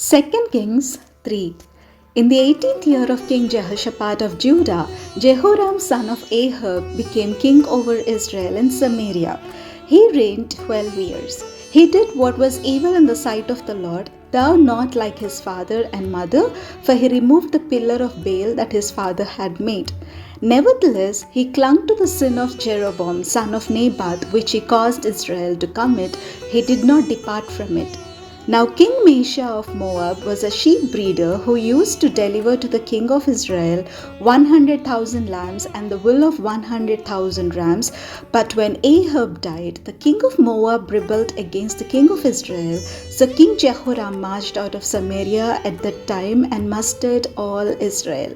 2 Kings 3. In the 18th year of King Jehoshaphat of Judah, Jehoram son of Ahab became king over Israel in Samaria. He reigned 12 years. He did what was evil in the sight of the Lord, though not like his father and mother, for he removed the pillar of Baal that his father had made. Nevertheless, he clung to the sin of Jeroboam son of Nebat, which he caused Israel to commit. He did not depart from it. Now King Mesha of Moab was a sheep breeder who used to deliver to the king of Israel 100,000 lambs and the wool of 100,000 rams. But when Ahab died, the king of Moab rebelled against the king of Israel. So King Jehoram marched out of Samaria at that time and mustered all Israel.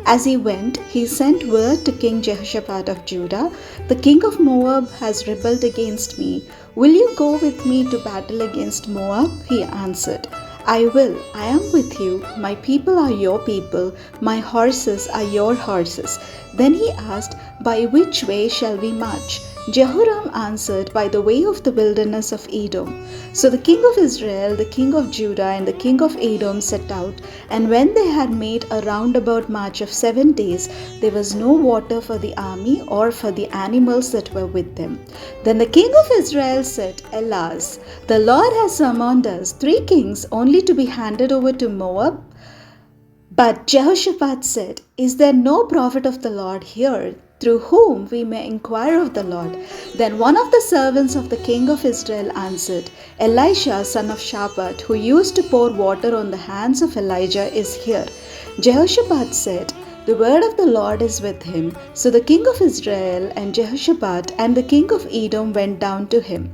As he went, he sent word to King Jehoshaphat of Judah, "The king of Moab has rebelled against me. Will you go with me to battle against Moab?" He answered, "I will. I am with you. My people are your people. My horses are your horses." Then he asked, "By which way shall we march?" Jehoram answered, "By the way of the wilderness of Edom." So the king of Israel, the king of Judah, and the king of Edom set out, and when they had made a roundabout march of 7 days, there was no water for the army or for the animals that were with them. Then the king of Israel said, "Alas, the Lord has summoned us 3 kings only to be handed over to Moab." But Jehoshaphat said, "Is there no prophet of the Lord here, through whom we may inquire of the Lord?" Then one of the servants of the king of Israel answered, "Elisha son of Shaphat, who used to pour water on the hands of Elijah, is here." Jehoshaphat said, "The word of the Lord is with him." So the king of Israel and Jehoshaphat and the king of Edom went down to him.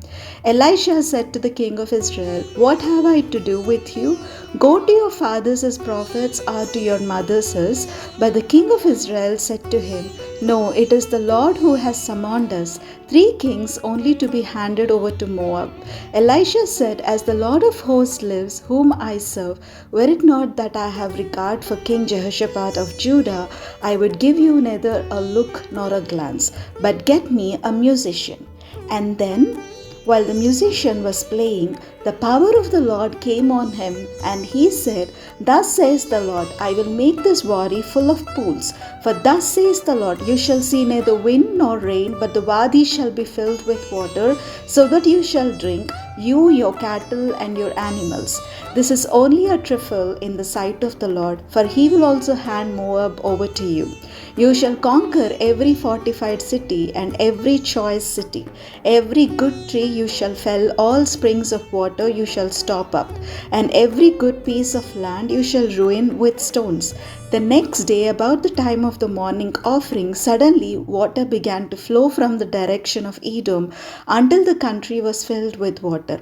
Elisha said to the king of Israel, "What have I to do with you? Go to your fathers as prophets or to your mothers as." But the king of Israel said to him, "No, it is the Lord who has summoned us, 3 kings only to be handed over to Moab." Elisha said, "As the Lord of hosts lives, whom I serve, were it not that I have regard for King Jehoshaphat of Judah, I would give you neither a look nor a glance, but get me a musician." And then, while the musician was playing, the power of the Lord came on him, and he said, "Thus says the Lord, I will make this wadi full of pools. For thus says the Lord, you shall see neither wind nor rain, but the wadi shall be filled with water, so that you shall drink, you, your cattle, and your animals. This is only a trifle in the sight of the Lord, for he will also hand Moab over to you. You shall conquer every fortified city and every choice city. Every good tree you shall fell, all springs of water you shall stop up, and every good piece of land you shall ruin with stones." The next day, about the time of the morning offering, suddenly water began to flow from the direction of Edom until the country was filled with water.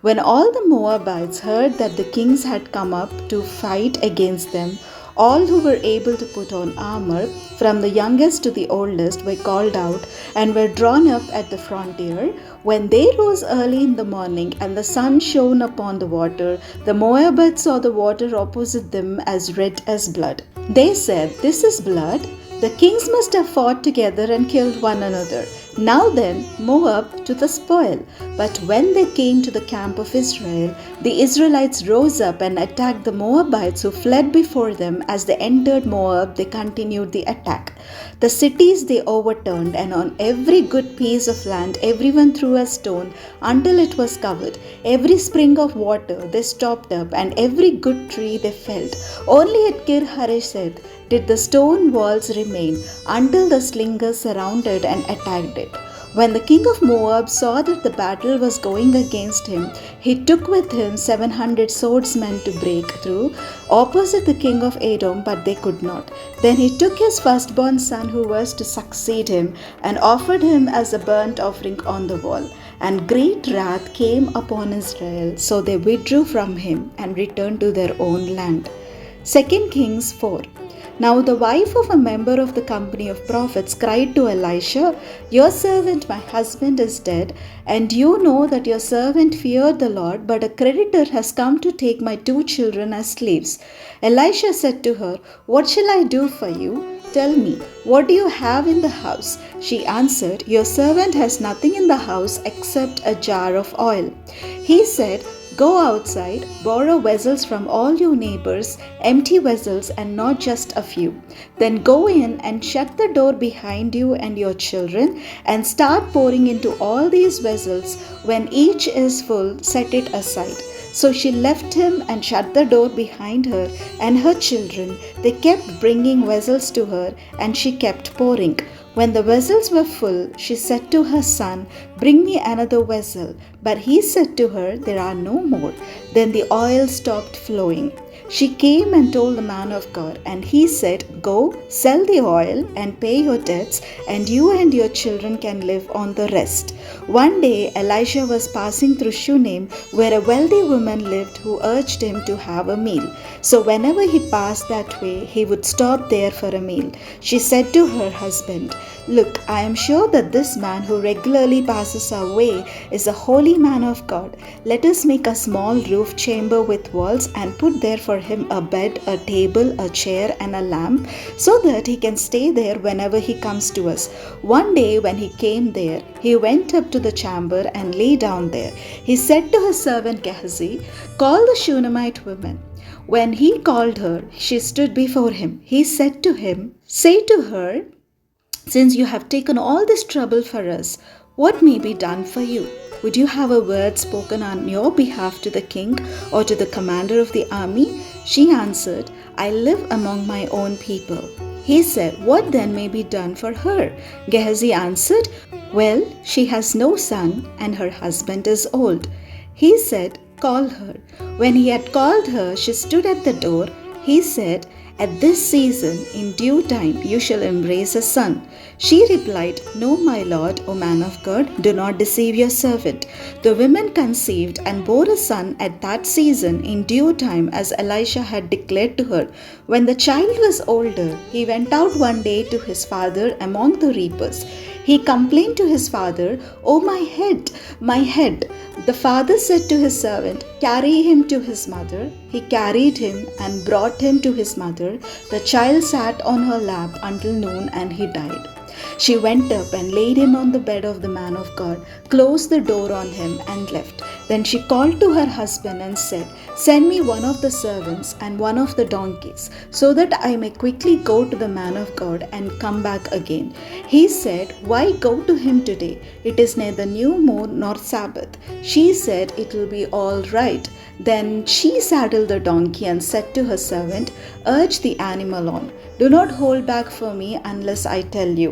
When all the Moabites heard that the kings had come up to fight against them, all who were able to put on armor, from the youngest to the oldest, were called out and were drawn up at the frontier. When they rose early in the morning and the sun shone upon the water, the Moabites saw the water opposite them as red as blood. They said, "This is blood. The kings must have fought together and killed one another. Now then, Moab to the spoil." But when they came to the camp of Israel, the Israelites rose up and attacked the Moabites who fled before them. As they entered Moab, they continued the attack. The cities they overturned, and on every good piece of land everyone threw a stone until it was covered. Every spring of water they stopped up, and every good tree they felled. Only at Kir Hareseth did the stone walls remain, until the slingers surrounded and attacked it. When the king of Moab saw that the battle was going against him, he took with him 700 swordsmen to break through opposite the king of Edom, but they could not. Then he took his firstborn son who was to succeed him and offered him as a burnt offering on the wall. And great wrath came upon Israel, so they withdrew from him and returned to their own land. 2 Kings 4. Now the wife of a member of the company of prophets cried to Elisha, "Your servant, my husband, is dead, and you know that your servant feared the Lord, but a creditor has come to take my 2 children as slaves." Elisha said to her, "What shall I do for you? Tell me, what do you have in the house?" She answered, "Your servant has nothing in the house except a jar of oil." He said, Go outside, borrow vessels from all your neighbors, empty vessels and not just a few. Then go in and shut the door behind you and your children and start pouring into all these vessels. When each is full, set it aside." So she left him and shut the door behind her and her children. They kept bringing vessels to her and she kept pouring. When the vessels were full, she said to her son, "Bring me another vessel." But he said to her, "There are no more." Then the oil stopped flowing. She came and told the man of God, and he said, "Go, sell the oil and pay your debts, and you and your children can live on the rest." One day, Elisha was passing through Shunem, where a wealthy woman lived who urged him to have a meal. So whenever he passed that way, he would stop there for a meal. She said to her husband, "Look, I am sure that this man who regularly passes our way is a holy man of God. Let us make a small roof chamber with walls and put there for him a bed, a table, a chair, and a lamp, so that he can stay there whenever he comes to us." One day when he came there, he went up to the chamber and lay down there. He said to his servant Gehazi, "Call the Shunammite woman." When he called her, she stood before him. He said to him, "Say to her, since you have taken all this trouble for us, what may be done for you? Would you have a word spoken on your behalf to the king or to the commander of the army?" She answered, "I live among my own people." He said, "What then may be done for her?" Gehazi answered, "Well, she has no son and her husband is old." He said, "Call her." When he had called her, she stood at the door. He said, "At this season, in due time, you shall embrace a son." She replied, "No, my lord, O man of God, do not deceive your servant." The woman conceived and bore a son at that season in due time, as Elisha had declared to her. When the child was older, he went out one day to his father among the reapers. He complained to his father, "Oh, my head, my head." The father said to his servant, "Carry him to his mother." He carried him and brought him to his mother. The child sat on her lap until noon and he died. She went up and laid him on the bed of the man of God, closed the door on him and left. Then she called to her husband and said, "Send me one of the servants and one of the donkeys, so that I may quickly go to the man of God and come back again." He said, "Why go to him today? It is neither new moon nor Sabbath." She said, "It will be all right." Then she saddled the donkey and said to her servant, "Urge the animal on. Do not hold back for me unless I tell you."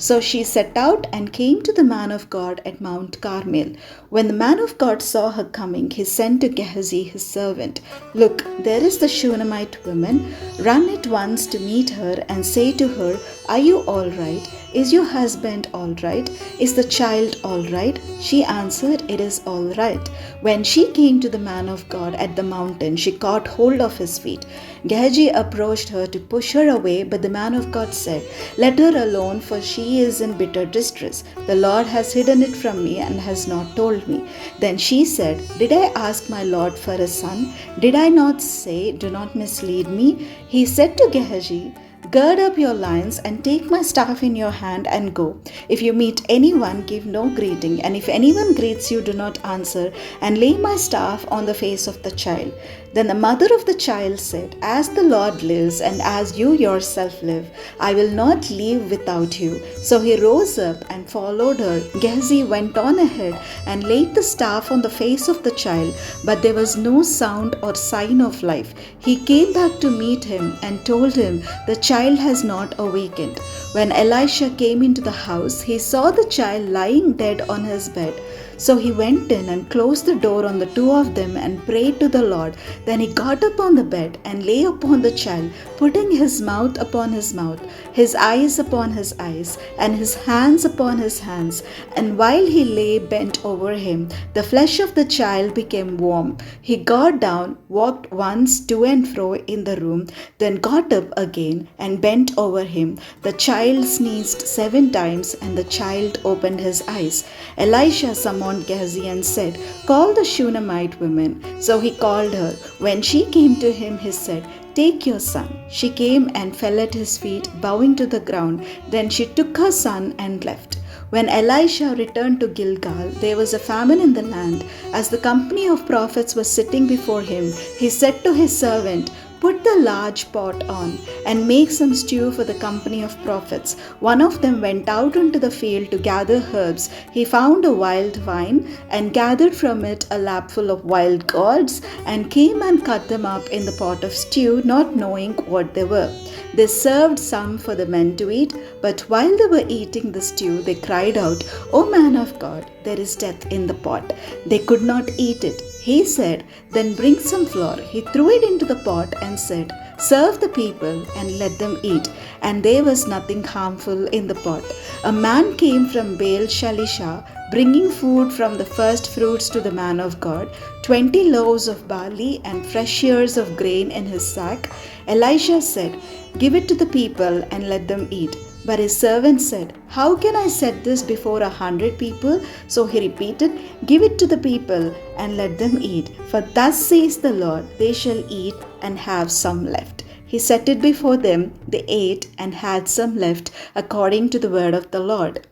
So she set out and came to the man of God at Mount Carmel. When the man of God saw her coming, he sent to Gehazi his servant, "Look, there is the Shunammite woman. Run at once to meet her and say to her, 'Are you all right? Is your husband all right? Is the child all right?'" She answered, "It is all right." When she came to the man of God at the mountain, she caught hold of his feet. Gehazi approached her to push her away, but the man of God said, "Let her alone, for she is in bitter distress. The Lord has hidden it from me and has not told me." Then she said, "Did I ask my Lord for a son? Did I not say, 'Do not mislead me'?" He said to Gehazi, "Gird up your loins and take my staff in your hand and go. If you meet anyone, give no greeting, and if anyone greets you, do not answer, and lay my staff on the face of the child." Then the mother of the child said, "As the Lord lives and as you yourself live, I will not leave without you." So he rose up and followed her. Gehazi went on ahead and laid the staff on the face of the child, but there was no sound or sign of life. He came back to meet him and told him, "The child has not awakened." When Elisha came into the house, he saw the child lying dead on his bed. So he went in and closed the door on the two of them and prayed to the Lord. Then he got up on the bed and lay upon the child, putting his mouth upon his mouth, his eyes upon his eyes, and his hands upon his hands. And while he lay bent over him, the flesh of the child became warm. He got down, walked once to and fro in the room, then got up again and bent over him. The child sneezed 7 times, and the child opened his eyes. Elisha summoned Gehazi and said, "Call the Shunammite woman." So he called her. When she came to him, he said, "Take your son." She came and fell at his feet, bowing to the ground. Then she took her son and left. When Elisha returned to Gilgal, there was a famine in the land. As the company of prophets was sitting before him, he said to his servant, "Put the large pot on and make some stew for the company of prophets." One of them went out into the field to gather herbs. He found a wild vine and gathered from it a lapful of wild gourds and came and cut them up in the pot of stew, not knowing what they were. They served some for the men to eat, but while they were eating the stew, they cried out, "O man of God, there is death in the pot." They could not eat it. He said, "Then bring some flour." He threw it into the pot and said, "Serve the people and let them eat." And there was nothing harmful in the pot. A man came from Baal Shalisha, bringing food from the first fruits to the man of God, 20 loaves of barley and fresh ears of grain in his sack. Elisha said, "Give it to the people and let them eat." But his servant said, "How can I set this before 100 people?" So he repeated, "Give it to the people and let them eat. For thus says the Lord, they shall eat and have some left." He set it before them. They ate and had some left, according to the word of the Lord.